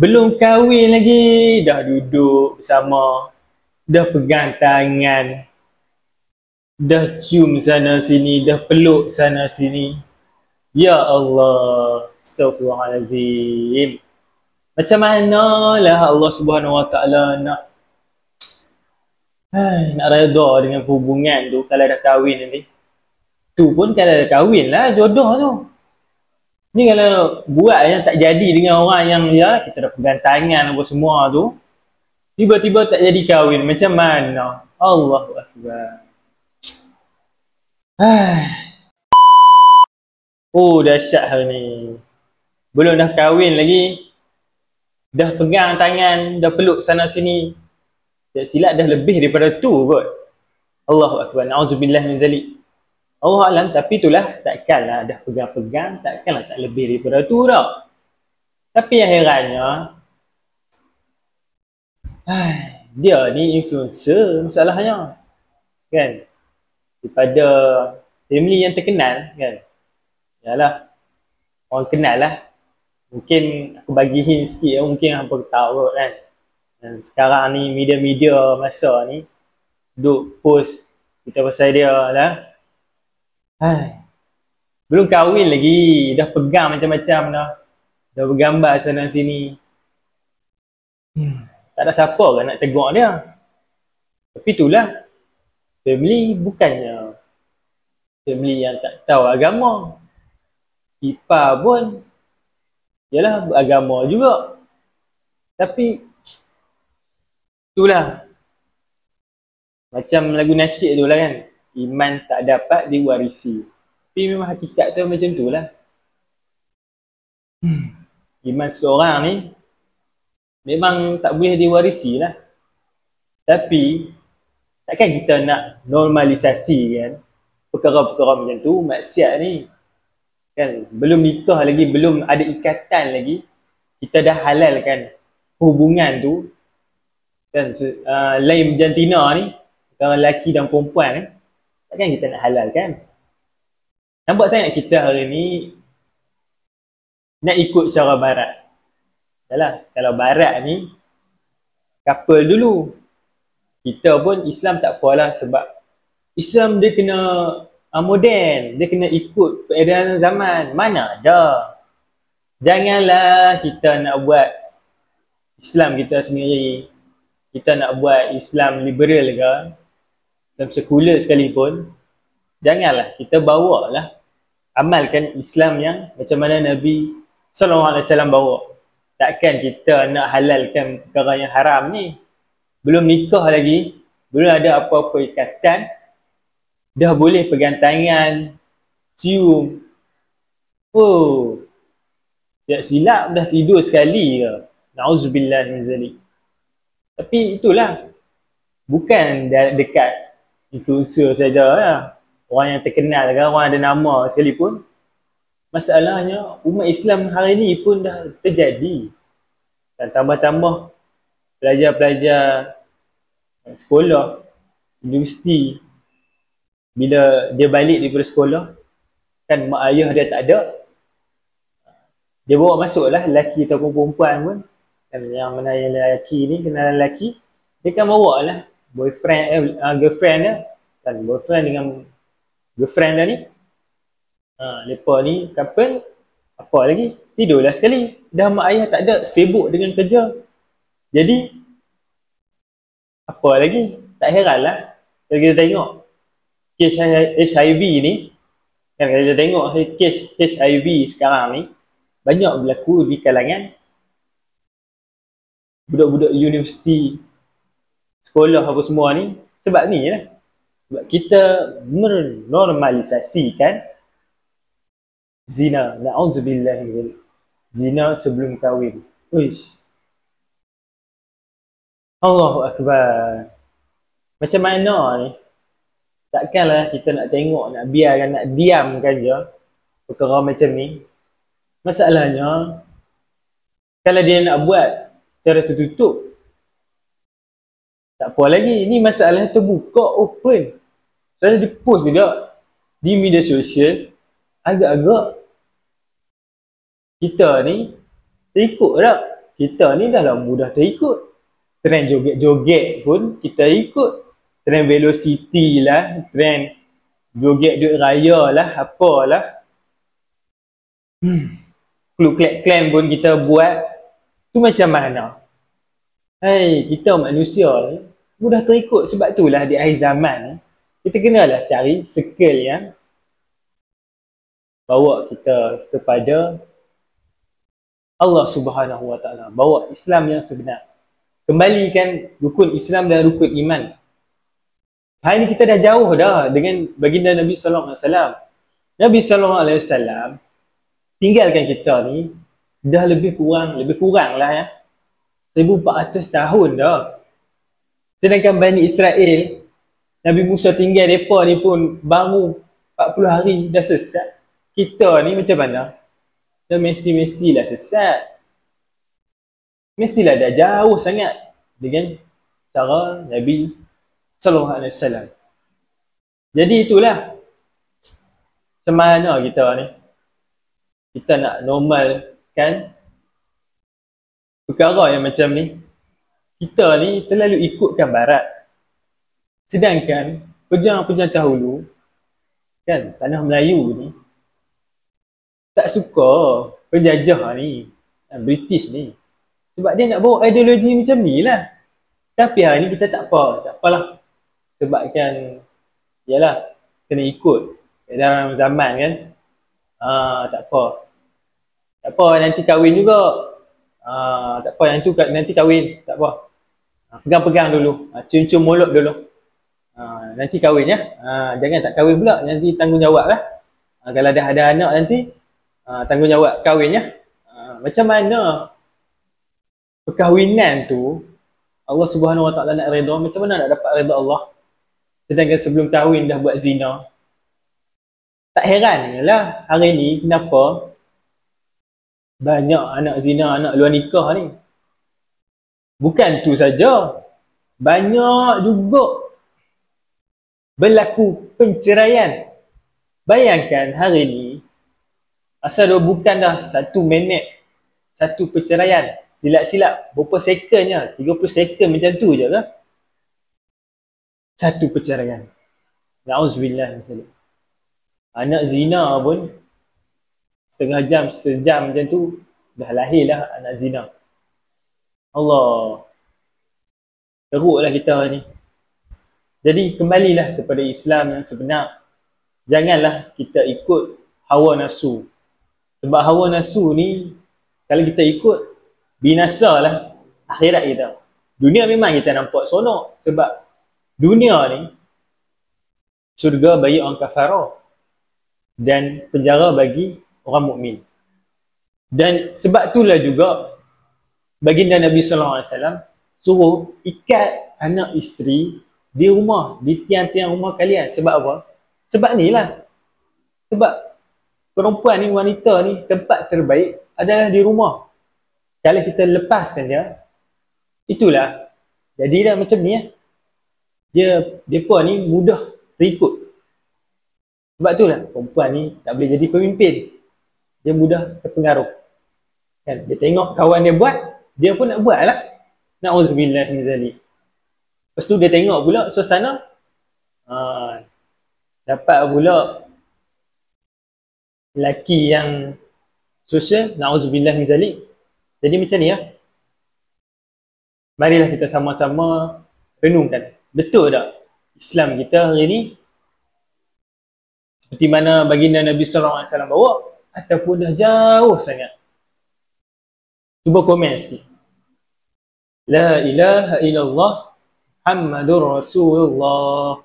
Belum kahwin lagi, dah duduk bersama, dah pegang tangan, dah cium sana sini, dah peluk sana sini. Ya Allah, astaghfirullahalazim. Macam manalah Allah Subhanahu Wa Taala nak redha dengan hubungan tu kalau dah kahwin nanti. Tu pun kalau dah kahwin lah jodoh tu. Ni kalau buat yang tak jadi dengan orang yang ya kita dah pegang tangan apa semua tu, tiba-tiba tak jadi kahwin, macam mana? Allahu Akbar. Oh, dahsyat hari ni. Belum dah kahwin lagi, dah pegang tangan, dah peluk sana sini. Silap dah lebih daripada tu kot. Allahu Akbar. Na'udzubillah min zalik. Allah alam, tapi itulah takkanlah dah pegang-pegang, takkanlah tak lebih daripada tu dah. Tapi yang herannya, dia ni influencer masalahnya. Kan? Daripada family yang terkenal kan. Yalah, orang kenal lah. Mungkin aku bagi hint sikit, mungkin hampa tahu kot kan. Dan sekarang ni media-media masa ni duk post kita pasal dia lah. Belum kahwin lagi, dah pegang macam-macam dah. Dah bergambar sana sini. Tak ada siapa kan nak tegur dia. Tapi itulah, family bukannya family yang tak tahu agama. Ipar pun yalah beragama juga. Tapi itulah, macam lagu nasyid tu lah kan, iman tak dapat diwarisi. Tapi memang hakikat tu macam tu lah. Iman seorang ni memang tak boleh diwarisi lah. Tapi takkan kita nak normalisasi kan perkara-perkara macam tu, maksiat ni kan. Belum nikah lagi, belum ada ikatan lagi, kita dah halalkan hubungan tu kan. Lain jantina ni, antara lelaki dan perempuan ni, takkan kita nak halalkan. Nampak sangat kita hari ni nak ikut cara barat. Yalah, kalau barat ni couple dulu. Kita pun Islam tak apalah, sebab Islam dia kena moden, dia kena ikut peredaran zaman. Mana ada. Janganlah kita nak buat Islam kita sendiri. Kita nak buat Islam liberal ke, Islam sekular sekalipun, janganlah, kita bawalah amalkan Islam yang macam mana Nabi SAW bawa. Takkan kita nak halalkan perkara yang haram ni. Belum nikah lagi, belum ada apa-apa ikatan, dah boleh pegang tangan, cium. Oh, silap dah tidur sekali ke. Na'udzubillah min zalik. Tapi itulah, bukan dekat influencer saja lah. Orang yang terkenal ke, orang ada nama sekalipun. Masalahnya, umat Islam hari ni pun dah terjadi. Dan tambah-tambah pelajar-pelajar sekolah, universiti, bila dia balik daripada sekolah, kan mak ayah dia tak ada, dia bawa masuk lah lelaki ataupun perempuan pun kan. Yang mana yang lelaki ni, kenalan lelaki, dia kan bawa lah boyfriend, girlfriend dia kan, boyfriend dengan girlfriend dia ni. Lepas ni couple, apa lagi, tidurlah sekali. Dah mak ayah tak ada, sibuk dengan kerja. Jadi apa lagi, tak heran lah kalau kita tengok kes HIV ni kan. Kalau kita tengok kes HIV sekarang ni banyak berlaku di kalangan budak-budak universiti, sekolah apa semua ni. Sebab ni lah, sebab kita menormalisasikan zina. Na'udzubillah, zina sebelum kahwin. Uish, Allahu Akbar. Macam mana ni? Takkanlah kita nak tengok, nak biarkan, nak diamkan je perkara macam ni. Masalahnya, kalau dia nak buat secara tertutup, tak apa lagi. Ni masalah terbuka, open. Soalnya dia post juga di media sosial, agak-agak kita ni terikut tak? kita ni dah lah mudah terikut. Trend joget-joget pun kita ikut. Trend velocity lah, trend joget duit raya lah, apalah. Klub klan pun kita buat. Tu macam mana? Hai, kita manusia ni mudah terikut. Sebab itulah di akhir zaman ni, kita kenalah cari circle yang bawa kita kepada Allah Subhanahu Wa Taala, bawa Islam yang sebenar. Kembalikan rukun Islam dan rukun iman. Hari ni kita dah jauh dah dengan baginda Nabi sallallahu alaihi wasallam. Nabi sallallahu alaihi wasallam tinggalkan kita ni dah lebih kurang lah ya. 1400 tahun dah. Sedangkan Bani Israel, Nabi Musa tinggal mereka ni pun baru 40 hari dah sesat. Kita ni macam mana? Dah mestilah sesat. Mestilah dah jauh sangat dengan cara Nabi sallallahu alaihi wasallam. Jadi itulah macam mana kita ni. Kita nak normalkan perkara yang macam ni. Kita ni terlalu ikutkan barat. Sedangkan pejang-pejang dahulu kan, tanah Melayu ni tak suka penjajah ni, British ni. Sebab dia nak bawa ideologi macam ni lah. Tapi hari ni kita tak apalah. Sebabkan yalah, kena ikut dalam zaman kan. Tak apa nanti kahwin juga. Tak apa yang tu nanti kahwin, tak apa. Pegang-pegang dulu, cium-cium mulut dulu. Nanti kahwin ya. Jangan tak kahwin pula, nanti tanggungjawab lah. Kalau dah ada anak nanti tanggungjawab kahwin ya. Macam mana perkahwinan tu Allah Subhanahu Wa Taala nak redha, macam mana nak dapat redha Allah? Sedangkan sebelum kahwin dah buat zina. Tak heran lah hari ni kenapa banyak anak zina, anak luar nikah ni. Bukan tu saja, banyak juga berlaku penceraian. Bayangkan hari ni, asal bukan dah 1 minit, 1 perceraian. Silap-silap, berapa sekonnya? 30 sekon macam tu je ke? 1 perceraian. Na'udzubillah. Anak zina pun setengah jam, sejam macam tu dah lahirlah anak zina. Allah, teruklah kita ni. Jadi kembalilah kepada Islam yang sebenar. Janganlah kita ikut hawa nafsu. Sebab hawa nafsu ni kalau kita ikut, binasalah akhirat kita. Dunia memang kita nampak sonok sebab dunia ni syurga bagi orang kafara dan penjara bagi orang mukmin. Dan sebab itulah juga baginda Nabi sallallahu alaihi wasallam suruh ikat anak isteri di rumah, di tiang-tiang rumah kalian. Sebab apa? Sebab ni lah. Sebab perempuan ni, wanita ni, tempat terbaik adalah di rumah. Kalau kita lepaskan dia, itulah jadilah macam ni Depa ni mudah terikut. Sebab itulah perempuan ni tak boleh jadi pemimpin. Dia mudah terpengaruh. Kan? Dia tengok kawan dia buat, dia pun nak buat lah. Na'udzubillah min zalik. Lepas tu dia tengok pula suasana, dapat pula lelaki yang sosial, na'udzubillah min zalik. Jadi macam ni Marilah kita sama-sama renungkan. Betul tak Islam kita hari ni seperti mana baginda Nabi sallallahu alaihi wasallam bawa, ataupun dah jauh sangat? Cuba komen sikit. La ilaha illallah Muhammadur Rasulullah.